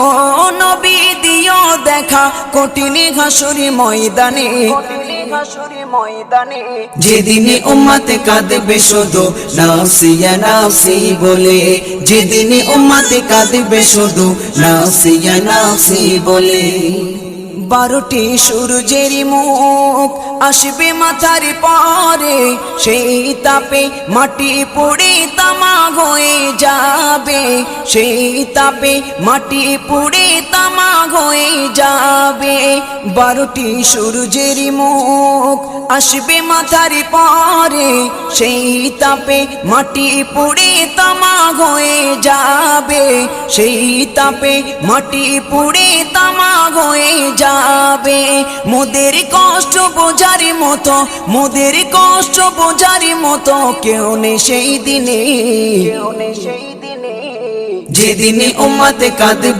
ও নবী দিও দেখা কঠিন হাসুরি ময়দানে, যেদিনে উম্মত কাঁদবে শুধু নাফসি ইয়া নাফসি বলে, যেদিনে উম্মত কাঁদবে শুধু নাফসি ইয়া নাফসি বলে। 12টি সূর্যের মুখ আসবে মাথার পরে, সেই তাপে মাটি পুড়ে তামা হয়ে যাবে, সেই তাপে মাটি পুড়ে তামা হয়ে যাবে। 12টি সূর্যের মুখ আসবে মাথার পরে, সেই তাপে মাটি পুড়ে তামা হয়ে যাবে, সেই তাপে মাটি পুড়ে তামা হয়ে যাবে। মোদের কষ্ট বোঝার মতো, মোদের কষ্ট বোঝার মতো কেউ নেই সেই দিনে, যেদিনে উম্মত কাঁদবে